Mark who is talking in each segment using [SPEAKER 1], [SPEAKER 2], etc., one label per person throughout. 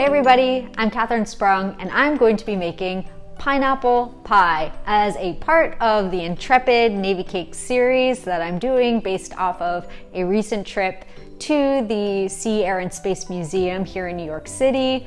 [SPEAKER 1] Hey everybody, I'm Kae Sprung and I'm going to be making pineapple pie as a part of the Intrepid Navy Cake series that I'm doing based off of a recent trip to the Sea, Air, and Space Museum here in New York City.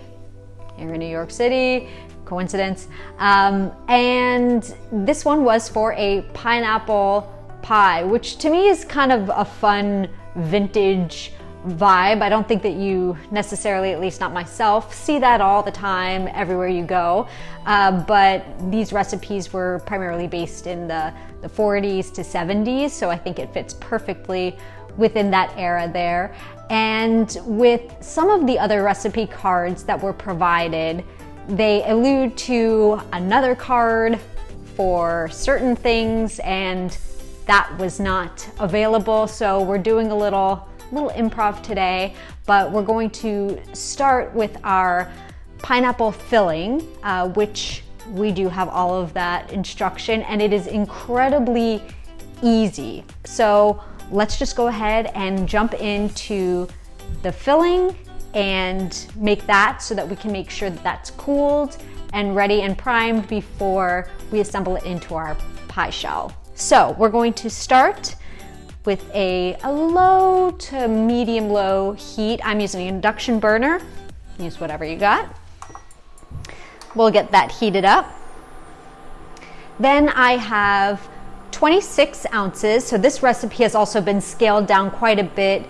[SPEAKER 1] Coincidence. And this one was for a pineapple pie, which to me is kind of a fun vintage vibe. I don't think that you necessarily, at least not myself, see that all the time everywhere you go. But these recipes were primarily based in the 40s to 70s, so I think it fits perfectly within that era there. And with some of the other recipe cards that were provided, they allude to another card for certain things, and that was not available. So we're doing a little improv today, but we're going to start with our pineapple filling, which we do have all of that instruction, and it is incredibly easy. So let's just go ahead and jump into the filling and make that so that we can make sure that that's cooled and ready and primed before we assemble it into our pie shell. So we're going to start with a low to medium low heat. I'm using an induction burner. Use whatever you got. We'll get that heated up. Then I have 26 ounces. So this recipe has also been scaled down quite a bit.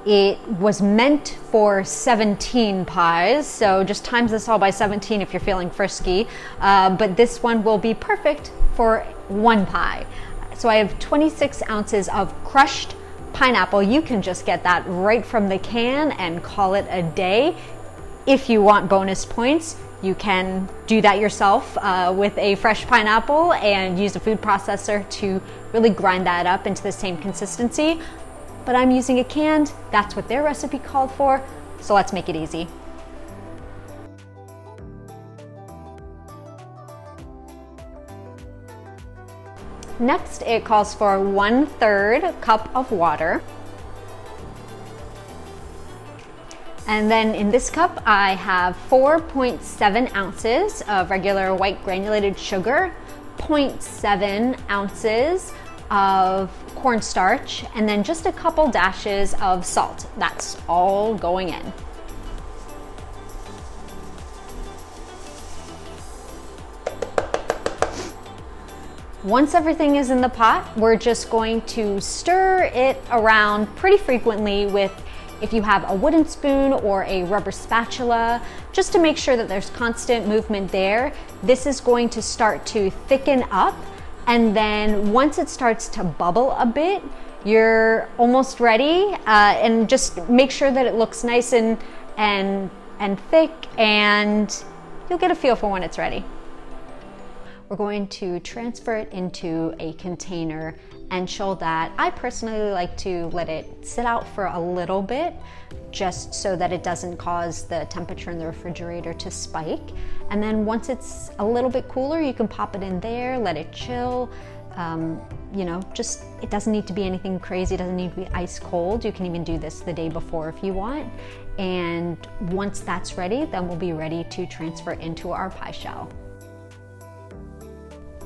[SPEAKER 1] It was meant for 17 pies, so just times this all by 17 if you're feeling frisky. But this one will be perfect for one pie. So I have 26 ounces of crushed pineapple. You can just get that right from the can and call it a day. If you want bonus points, you can do that yourself with a fresh pineapple and use a food processor to really grind that up into the same consistency. But I'm using a canned, that's what their recipe called for, so let's make it easy. Next, it calls for 1/3 cup of water. And then in this cup, I have 4.7 ounces of regular white granulated sugar, 0.7 ounces of cornstarch, and then just a couple dashes of salt. That's all going in. Once everything is in the pot, we're just going to stir it around pretty frequently with, if you have a wooden spoon or a rubber spatula, just to make sure that there's constant movement there. This is going to start to thicken up, and then once it starts to bubble a bit, you're almost ready. And just make sure that it looks nice and thick, and you'll get a feel for when it's ready. We're going to transfer it into a container and chill that. I personally like to let it sit out for a little bit, just so that it doesn't cause the temperature in the refrigerator to spike. And then once it's a little bit cooler, you can pop it in there, let it chill. It doesn't need to be anything crazy. It doesn't need to be ice cold. You can even do this the day before if you want. And once that's ready, then we'll be ready to transfer into our pie shell.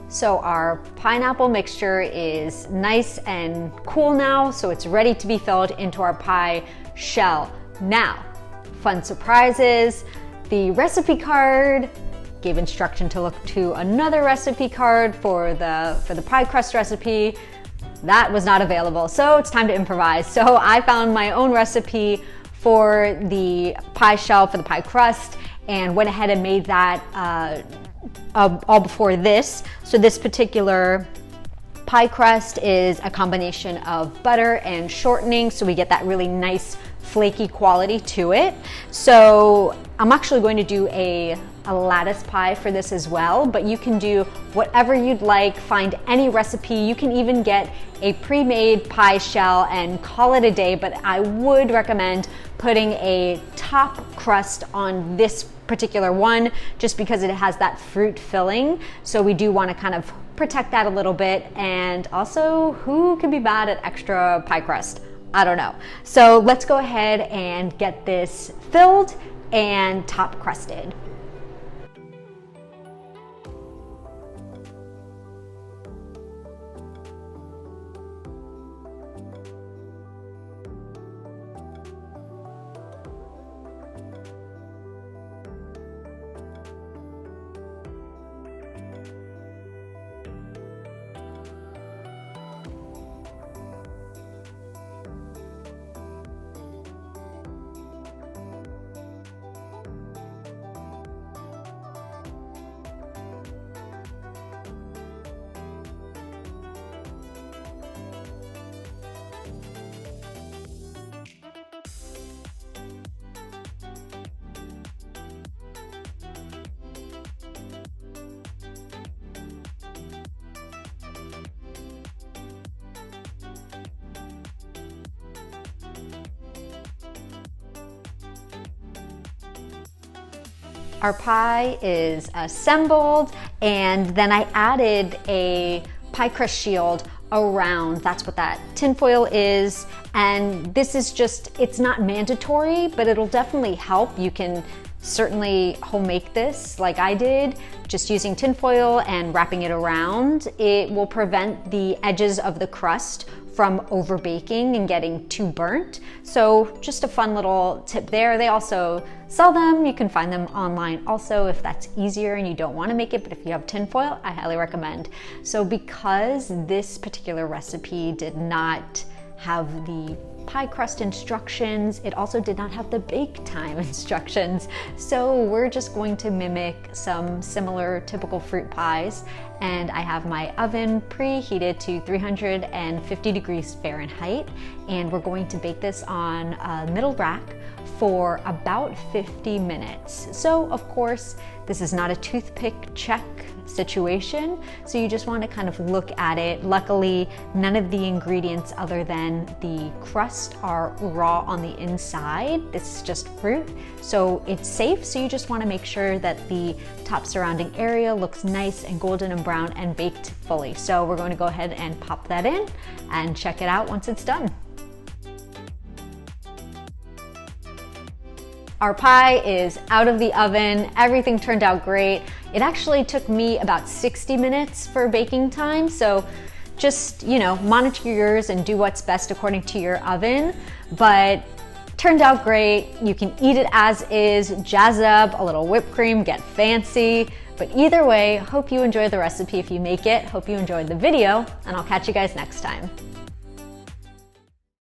[SPEAKER 1] So our pineapple mixture is nice and cool now, so it's ready to be filled into our pie shell. Now, fun surprises. The recipe card gave instruction to look to another recipe card for the pie crust recipe. That was not available, so it's time to improvise. So I found my own recipe for the pie shell, for the pie crust, and went ahead and made that all before this. So this particular pie crust is a combination of butter and shortening, so we get that really nice flaky quality to it. So I'm actually going to do a lattice pie for this as well, but you can do whatever you'd like, find any recipe. You can even get a pre-made pie shell and call it a day, but I would recommend putting a top crust on this particular one just because it has that fruit filling. So we do want to kind of protect that a little bit. And also, who can be bad at extra pie crust? I don't know. So let's go ahead and get this filled and top crusted. Our pie is assembled, and then I added a pie crust shield around. That's what that tinfoil is. And this is just, it's not mandatory, but it'll definitely help. You can certainly home make this like I did, just using tinfoil and wrapping it around. It will prevent the edges of the crust from over baking and getting too burnt. So just a fun little tip there. They also sell them. You can find them online also if that's easier and you don't want to make it, but if you have tinfoil, I highly recommend. So because this particular recipe did not have the pie crust instructions, it also did not have the bake time instructions. So we're just going to mimic some similar typical fruit pies. And I have my oven preheated to 350 degrees Fahrenheit. And we're going to bake this on a middle rack for about 50 minutes. So of course, this is not a toothpick check situation, so you just want to kind of look at it. Luckily, none of the ingredients other than the crust are raw on the inside. This is just fruit, so it's safe. So you just want to make sure that the top surrounding area looks nice and golden and brown and baked fully. So we're going to go ahead and pop that in and check it out once it's done. Our pie is out of the oven. Everything turned out great. It actually took me about 60 minutes for baking time. So just, you know, monitor yours and do what's best according to your oven. But turned out great. You can eat it as is, jazz it up, a little whipped cream, get fancy. But either way, hope you enjoy the recipe if you make it. Hope you enjoyed the video, and I'll catch you guys next time.